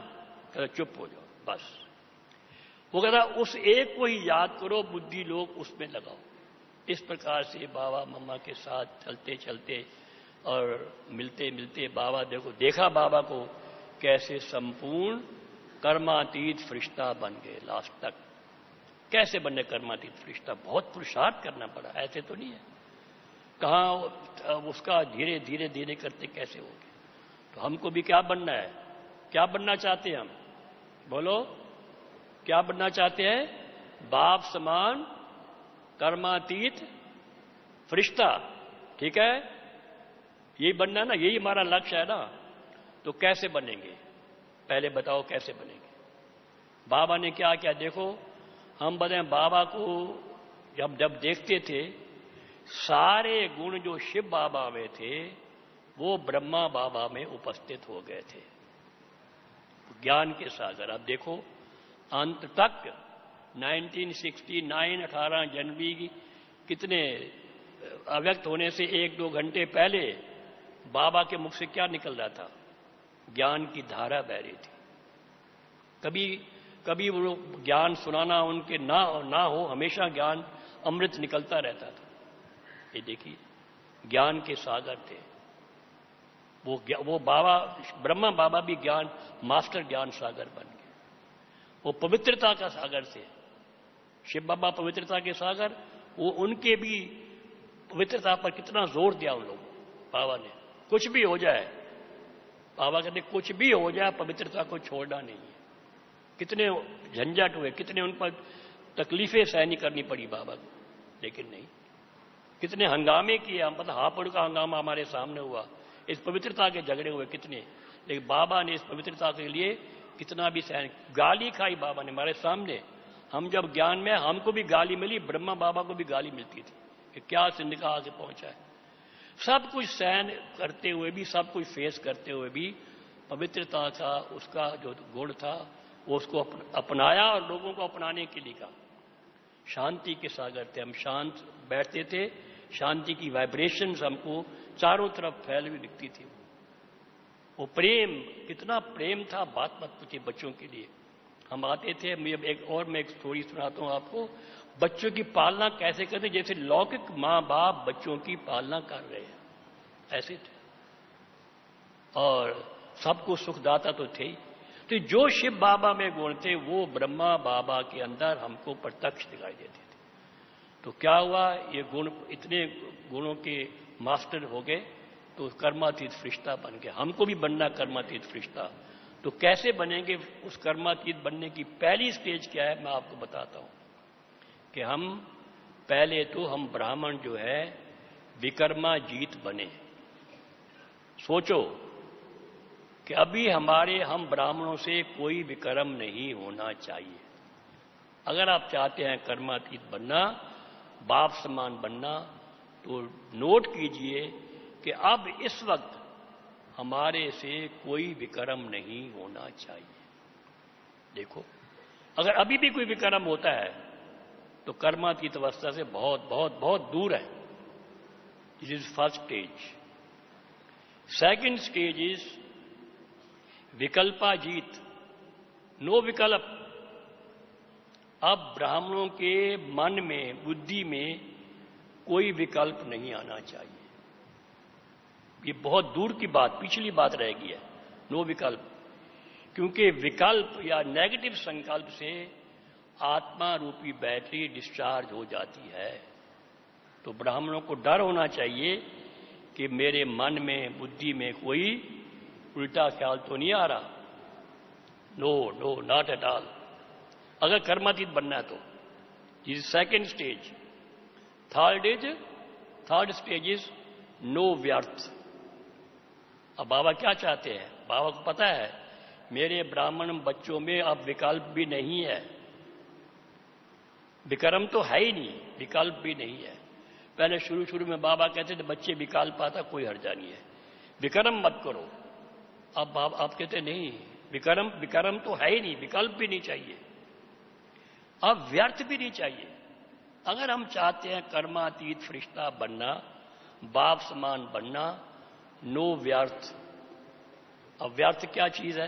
Speaker 1: कहता चुप हो जाओ, बस। वो कहता उस एक को ही याद करो, बुद्धि लोग उसमें लगाओ। इस प्रकार से बाबा मम्मा के साथ चलते चलते और मिलते मिलते बाबा देखा बाबा को कैसे संपूर्ण कर्मातीत फरिश्ता बन गए। लास्ट तक कैसे बने कर्मातीत फरिश्ता? बहुत पुरुषार्थ करना पड़ा, ऐसे तो नहीं है। कहां उसका धीरे धीरे धीरे करते कैसे हो गए। तो हमको भी क्या बनना है? क्या बनना चाहते हैं हम? बोलो, क्या बनना चाहते हैं? बाप समान कर्मातीत फरिश्ता, ठीक है? यही बनना ना, यही हमारा लक्ष्य है ना। तो कैसे बनेंगे? पहले बताओ कैसे बनेंगे। बाबा ने क्या क्या देखो, हम बने बाबा को जब देखते थे, सारे गुण जो शिव बाबा में थे वो ब्रह्मा बाबा में उपस्थित हो गए थे। ज्ञान के सागर। अब देखो, अंत तक 1969 18 जनवरी की कितने अव्यक्त होने से 1-2 घंटे पहले बाबा के मुख से क्या निकल रहा था? ज्ञान की धारा बह रही थी। कभी कभी वो ज्ञान सुनाना उनके ना हो, हमेशा ज्ञान अमृत निकलता रहता था। ये देखिए, ज्ञान के सागर थे वो बाबा, ब्रह्मा बाबा भी ज्ञान मास्टर ज्ञान सागर बन गए। वो पवित्रता का सागर थे। शिव बाबा पवित्रता के सागर, वो उनके भी पवित्रता पर कितना जोर दिया उन लोगों बाबा ने। कुछ भी हो जाए, बाबा कहते कुछ भी हो जाए पवित्रता को छोड़ना नहीं है। कितने झंझट हुए, कितने उन पर तकलीफें सहनी करनी पड़ी बाबा को, लेकिन नहीं। कितने हंगामे किए हम, मतलब हापुड़ का हंगामा हमारे सामने हुआ, इस पवित्रता के झगड़े हुए कितने, लेकिन बाबा ने इस पवित्रता के लिए कितना भी सहन। गाली खाई बाबा ने हमारे सामने। हम जब ज्ञान में, हमको भी गाली मिली, ब्रह्मा बाबा को भी गाली मिलती थी कि क्या सिंधिका आगे पहुंचा है। सब कुछ सहन करते हुए भी, सब कुछ फेस करते हुए भी पवित्रता का उसका जो गुण था वो उसको अपनाया और लोगों को अपनाने के लिए कहा। शांति के सागर थे हम, शांत बैठते थे, शांति की वाइब्रेशंस हमको चारों तरफ फैली हुई दिखती थी। वो प्रेम, कितना प्रेम था, बात मत पूछिए। बच्चों के लिए हम आते थे, मैं एक स्टोरी सुनाता हूं आपको। बच्चों की पालना कैसे करते, जैसे लौकिक माँ बाप बच्चों की पालना कर रहे हैं, ऐसे थे। और सबको सुखदाता तो थे ही। तो जो शिव बाबा में गुण थे वो ब्रह्मा बाबा के अंदर हमको प्रत्यक्ष दिखाई देते थे। तो क्या हुआ, ये गुण इतने गुणों के मास्टर हो गए तो कर्मातीत फरिश्ता बन गए। हमको भी बनना कर्मातीत फरिश्ता। तो कैसे बनेंगे? उस कर्मातीत बनने की पहली स्टेज क्या है, मैं आपको बताता हूं कि हम पहले तो हम ब्राह्मण जो है विकर्मा जीत बने। सोचो कि अभी हम ब्राह्मणों से कोई विकर्म नहीं होना चाहिए। अगर आप चाहते हैं कर्मातीत बनना, बाप समान बनना, तो नोट कीजिए कि अब इस वक्त हमारे से कोई विकर्म नहीं होना चाहिए। देखो, अगर अभी भी कोई विकर्म होता है तो कर्मातीत अवस्था से बहुत बहुत बहुत दूर है। This is first stage. Second stage is विकल्पा जीत, नो विकल्प। अब ब्राह्मणों के मन में, बुद्धि में कोई विकल्प नहीं आना चाहिए। ये बहुत दूर की बात, पिछली बात रह गई है, नो विकल्प। क्योंकि विकल्प या नेगेटिव संकल्प से आत्मा रूपी बैटरी डिस्चार्ज हो जाती है। तो ब्राह्मणों को डर होना चाहिए कि मेरे मन में, बुद्धि में कोई उल्टा ख्याल तो नहीं आ रहा। No no, not at all. अगर कर्मातीत बनना है तो ये second stage. Third stage is no व्यर्थ। अब बाबा क्या चाहते हैं? बाबा को पता है मेरे ब्राह्मण बच्चों में अब विकल्प भी नहीं है। विक्रम तो है ही नहीं, विकल्प भी नहीं है। पहले शुरू शुरू में बाबा कहते थे बच्चे विकल्प आता कोई हर्जा नहीं है, विक्रम मत करो। अब आप कहते नहीं, विक्रम तो है ही नहीं, विकल्प भी नहीं चाहिए, अब व्यर्थ भी नहीं चाहिए। अगर हम चाहते हैं कर्मातीत फरिश्ता बनना, बाप समान बनना, नो व्यर्थ। अब व्यर्थ क्या चीज है?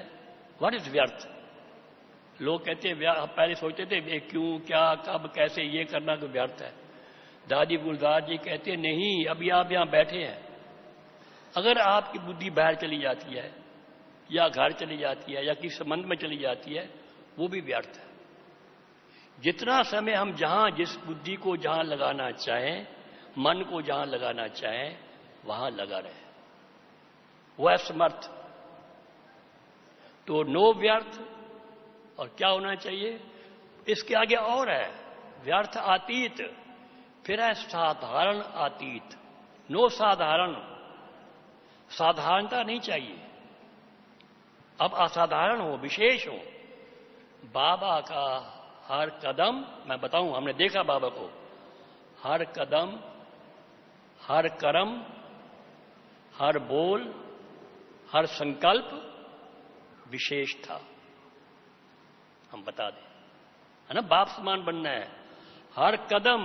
Speaker 1: व्हाट इज व्यर्थ? लोग कहते हैं, पहले सोचते थे क्यों, क्या, कब, कैसे, ये करना तो व्यर्थ है। दादी गुलजार जी कहते हैं नहीं, अभी आप यहां बैठे हैं, अगर आपकी बुद्धि बाहर चली जाती है या घर चली जाती है या किसी संबंध में चली जाती है, वो भी व्यर्थ है। जितना समय हम जहां जिस बुद्धि को जहां लगाना चाहें, मन को जहां लगाना चाहें, वहां लगा रहे, वो है समर्थ। तो नो व्यर्थ। और क्या होना चाहिए? इसके आगे और है, व्यर्थ अतीत, फिर है साधारण अतीत। नो साधारण, साधारणता नहीं चाहिए, अब असाधारण हो, विशेष हो। बाबा का हर कदम, मैं बताऊं, हमने देखा बाबा को, हर कदम, हर कर्म, हर बोल, हर संकल्प विशेष था। हम बता दें, है ना, बाप समान बनना है। हर कदम,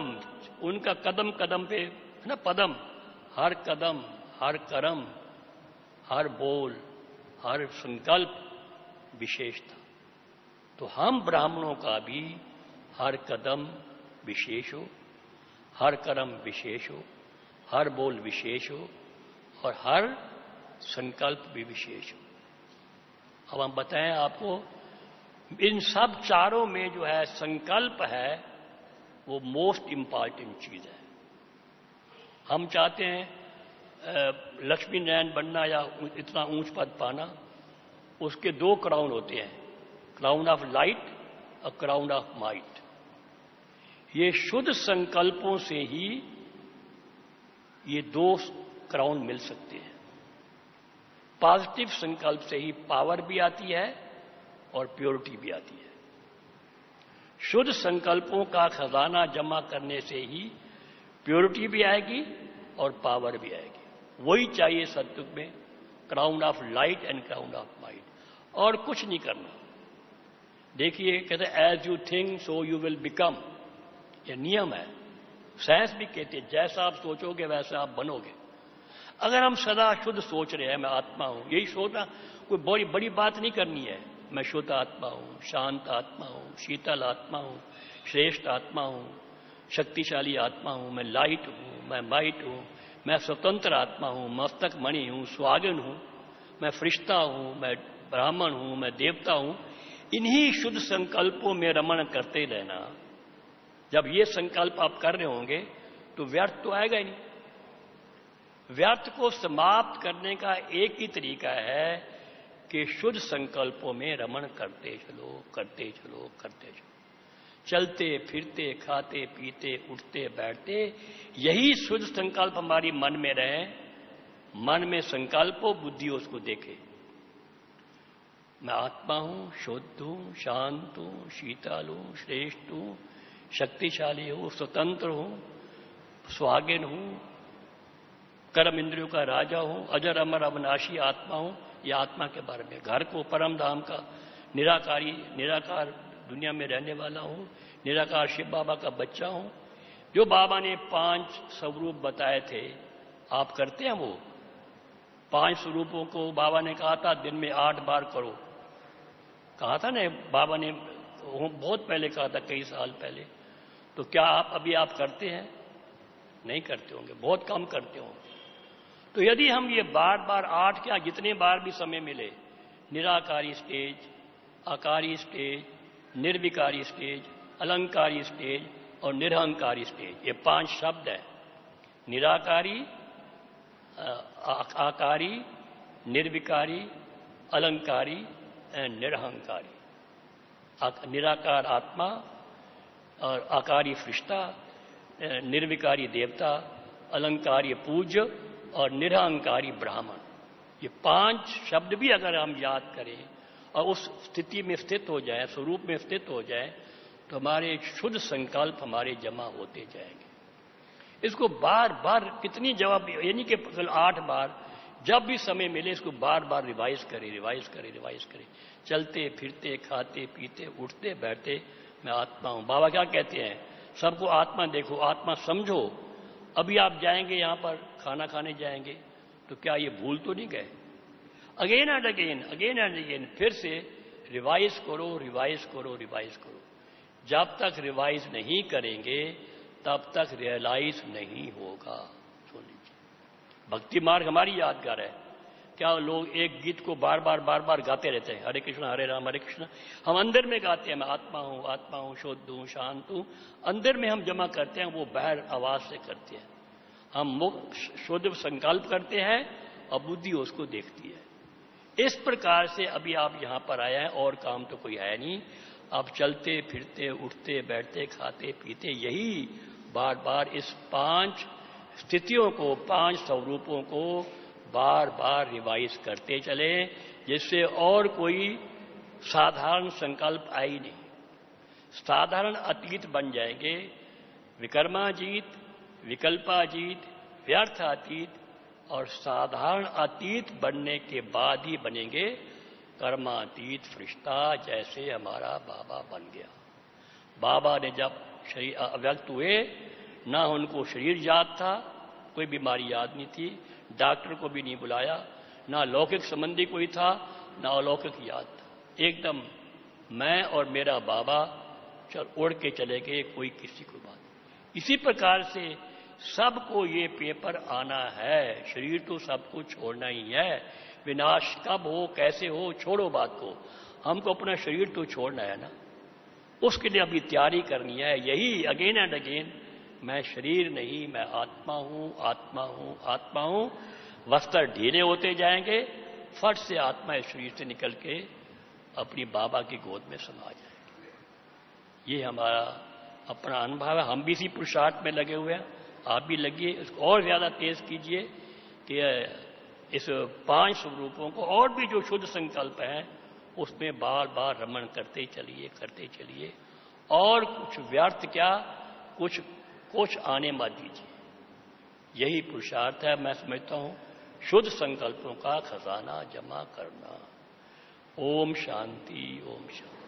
Speaker 1: उनका कदम कदम पे, है ना, पदम, हर कदम, हर कर्म, हर बोल, हर संकल्प विशेष था। तो हम ब्राह्मणों का भी हर कदम विशेष हो, हर कर्म विशेष हो, हर बोल विशेष हो और हर संकल्प भी विशेष हो। अब हम बताएं आपको, इन सब चारों में जो है संकल्प है, वो मोस्ट इंपॉर्टेंट चीज है। हम चाहते हैं लक्ष्मी नारायण बनना या इतना ऊंच पद पाना, उसके दो क्राउन होते हैं, क्राउन ऑफ लाइट और क्राउन ऑफ माइट। ये शुद्ध संकल्पों से ही ये दो क्राउन मिल सकते हैं। पॉजिटिव संकल्प से ही पावर भी आती है और प्योरिटी भी आती है। शुद्ध संकल्पों का खजाना जमा करने से ही प्योरिटी भी आएगी और पावर भी आएगी। वही चाहिए सत्युग में, crown of light and crown of might, और कुछ नहीं करना। देखिए, कहते as you think so you will become, यह नियम है। साइंस भी कहते हैं जैसा आप सोचोगे वैसा आप बनोगे। अगर हम सदा शुद्ध सोच रहे हैं, मैं आत्मा हूं, यही सोचना, कोई बड़ी बड़ी बात नहीं करनी है। मैं शुद्ध आत्मा हूं, शांत आत्मा हूं, शीतल आत्मा हूं, श्रेष्ठ आत्मा हूं, शक्तिशाली आत्मा हूं, मैं लाइट हूं, मैं माइट हूं, मैं स्वतंत्र आत्मा हूं, मस्तक मणि हूं, स्वागन हूं, मैं फरिश्ता हूं, मैं ब्राह्मण हूं, मैं देवता हूं। इन्हीं शुद्ध संकल्पों में रमण करते रहना। जब ये संकल्प आप कर रहे होंगे तो व्यर्थ तो आएगा ही नहीं। व्यर्थ को समाप्त करने का एक ही तरीका है कि शुद्ध संकल्पों में रमण करते चलो, करते चलो, करते चलो। चलते फिरते, खाते पीते, उठते बैठते, यही शुद्ध संकल्प हमारी मन में रहे। मन में संकल्प हो, बुद्धि उसको देखे। मैं आत्मा हूं, शुद्ध हूं, शांत हूं, शीतल हूं, श्रेष्ठ हूं, शक्तिशाली हूं, स्वतंत्र हूं, स्वागन हूं, कर्म इंद्रियों का राजा हूं, अजर अमर अविनाशी आत्मा हूं। यह आत्मा के बारे में, घर को परम धाम का निराकार दुनिया में रहने वाला हूं, निराकार शिव बाबा का बच्चा हूं। जो बाबा ने 5 स्वरूप बताए थे, आप करते हैं वो 5 स्वरूपों को? बाबा ने कहा था दिन में 8 बार करो, कहा था ना बाबा ने, बहुत पहले कहा था, कई साल पहले। तो क्या आप करते हैं? नहीं करते होंगे, बहुत कम करते होंगे। तो यदि हम ये बार बार 8 क्या जितने बार भी समय मिले, निराकारी स्टेज, आकारी स्टेज, निर्विकारी स्टेज, अलंकारी स्टेज और निरहंकारी स्टेज, ये 5 शब्द हैं। निराकारी, आकारी, निर्विकारी, अलंकारी एंड निरहंकारी। निराकार आत्मा और आकारी फरिश्ता, निर्विकारी देवता, अलंकारी पूज्य और निरहंकारी ब्राह्मण। ये 5 शब्द भी अगर हम याद करें और उस स्थिति में स्थित हो जाए, स्वरूप में स्थित हो जाए, तो हमारे शुद्ध संकल्प हमारे जमा होते जाएंगे। इसको बार बार कितनी जवाब, यानी कि 8 बार जब भी समय मिले इसको बार बार रिवाइज करें। चलते फिरते खाते पीते उठते बैठते मैं आत्मा हूं। बाबा क्या कहते हैं, सबको आत्मा देखो, आत्मा समझो। अभी आप जाएंगे यहां पर खाना खाने जाएंगे तो क्या ये भूल तो नहीं गए? अगेन एंड अगेन फिर से रिवाइज करो। जब तक रिवाइज नहीं करेंगे तब तक रियलाइज नहीं होगा। सुन लीजिए, भक्ति मार्ग हमारी यादगार है। क्या लोग एक गीत को बार बार गाते रहते हैं, हरे कृष्ण हरे राम हरे कृष्ण। हम अंदर में गाते हैं, मैं आत्मा हूं, शुद्ध हूं, शांत हूं। अंदर में हम जमा करते हैं, वो बाहर आवाज से करते हैं। हम मुक्त शुद्ध संकल्प करते हैं और बुद्धि उसको देखती है। इस प्रकार से अभी आप यहां पर आए हैं और काम तो कोई है नहीं। अब चलते फिरते उठते बैठते खाते पीते यही बार बार इस 5 स्थितियों को, 5 स्वरूपों को बार बार रिवाइज करते चले, जिससे और कोई साधारण संकल्प आई नहीं। साधारण अतीत बन जाएंगे, विकर्माजीत, विकल्पाजीत, व्यर्थातीत, और साधारण अतीत बनने के बाद ही बनेंगे कर्मातीत फरिश्ता, जैसे हमारा बाबा बन गया। बाबा ने जब शरीर अव्यक्त हुए, ना उनको शरीर याद था, कोई बीमारी याद नहीं थी, डॉक्टर को भी नहीं बुलाया, ना लौकिक संबंधी कोई था, ना अलौकिक याद था। एकदम मैं और मेरा बाबा चल उड़ के चले गए, कोई किसी को बात। इसी प्रकार से सबको ये पेपर आना है। शरीर तो सबको छोड़ना ही है। विनाश कब हो कैसे हो छोड़ो बात को, हमको अपना शरीर तो छोड़ना है ना। उसके लिए अभी तैयारी करनी है। यही अगेन एंड अगेन, मैं शरीर नहीं, मैं आत्मा हूं। वस्त्र ढीले होते जाएंगे, फट से आत्मा इस शरीर से निकल के अपनी बाबा की गोद में समा जाएगी। ये हमारा अपना अनुभव है। हम भी इसी पुरुषार्थ में लगे हुए हैं, आप भी लगिए, इसको और ज्यादा तेज कीजिए कि इस 5 स्वरूपों को और भी जो शुद्ध संकल्प है उसमें बार बार रमण करते चलिए। और कुछ व्यर्थ क्या, कुछ आने मत दीजिए। यही पुरुषार्थ है, मैं समझता हूं, शुद्ध संकल्पों का खजाना जमा करना। ओम शांति, ओम शांति।